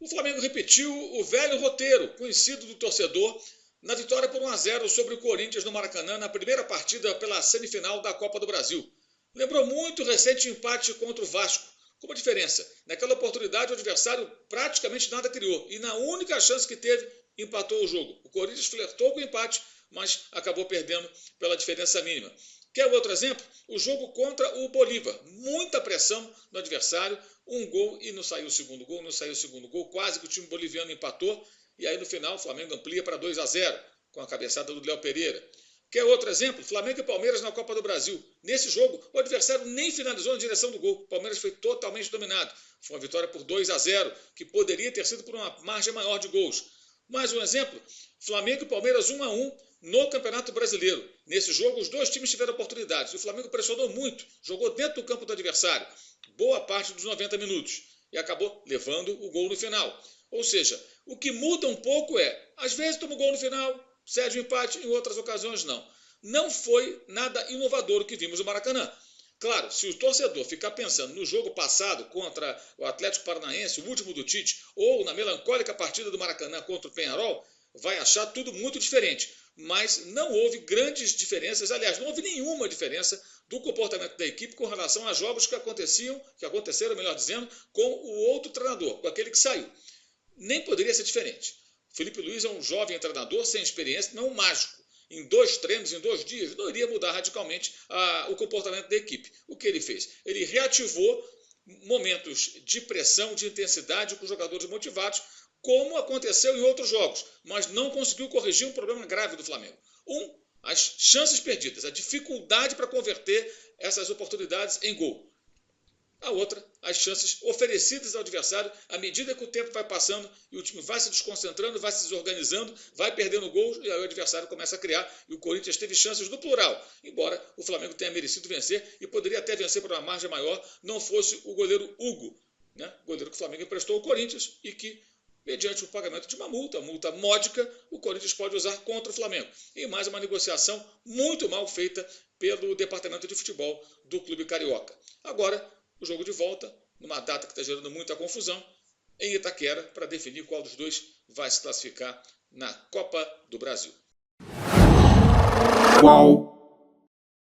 O Flamengo repetiu o velho roteiro, conhecido do torcedor, na vitória por 1-0 sobre o Corinthians no Maracanã, na primeira partida pela semifinal da Copa do Brasil. Lembrou muito o recente empate contra o Vasco. Com uma diferença, naquela oportunidade o adversário praticamente nada criou e na única chance que teve, empatou o jogo. O Corinthians flertou com o empate, mas acabou perdendo pela diferença mínima. Quer outro exemplo? O jogo contra o Bolívar. Muita pressão no adversário, um gol e não saiu o segundo gol, quase que o time boliviano empatou e aí no final o Flamengo amplia para 2-0 com a cabeçada do Léo Pereira. Quer outro exemplo? Flamengo e Palmeiras na Copa do Brasil. Nesse jogo, o adversário nem finalizou na direção do gol. O Palmeiras foi totalmente dominado. Foi uma vitória por 2-0, que poderia ter sido por uma margem maior de gols. Mais um exemplo, Flamengo e Palmeiras 1-1 no Campeonato Brasileiro. Nesse jogo, os dois times tiveram oportunidades. O Flamengo pressionou muito, jogou dentro do campo do adversário, boa parte dos 90 minutos, e acabou levando o gol no final. Ou seja, o que muda um pouco é, às vezes toma o gol no final, cede o empate, em outras ocasiões não. Não foi nada inovador o que vimos no Maracanã. Claro, se o torcedor ficar pensando no jogo passado contra o Atlético Paranaense, o último do Tite, ou na melancólica partida do Maracanã contra o Peñarol, vai achar tudo muito diferente. Mas não houve grandes diferenças, aliás, não houve nenhuma diferença do comportamento da equipe com relação a jogos que aconteceram, melhor dizendo, com o outro treinador, com aquele que saiu. Nem poderia ser diferente. Felipe Luiz é um jovem treinador sem experiência, não um mágico. Em 2 treinos, em 2 dias, não iria mudar radicalmente o comportamento da equipe. O que ele fez? Ele reativou momentos de pressão, de intensidade com os jogadores motivados, como aconteceu em outros jogos, mas não conseguiu corrigir um problema grave do Flamengo. As chances perdidas, a dificuldade para converter essas oportunidades em gol. A outra, as chances oferecidas ao adversário à medida que o tempo vai passando e o time vai se desconcentrando, vai se desorganizando, vai perdendo gols e aí o adversário começa a criar. E o Corinthians teve chances do plural, embora o Flamengo tenha merecido vencer e poderia até vencer por uma margem maior, não fosse o goleiro Hugo, né? Goleiro que o Flamengo emprestou ao Corinthians e que, mediante o pagamento de uma multa módica, o Corinthians pode usar contra o Flamengo. E mais uma negociação muito mal feita pelo departamento de futebol do clube carioca. Agora, o jogo de volta, numa data que está gerando muita confusão, em Itaquera, para definir qual dos dois vai se classificar na Copa do Brasil. Qual?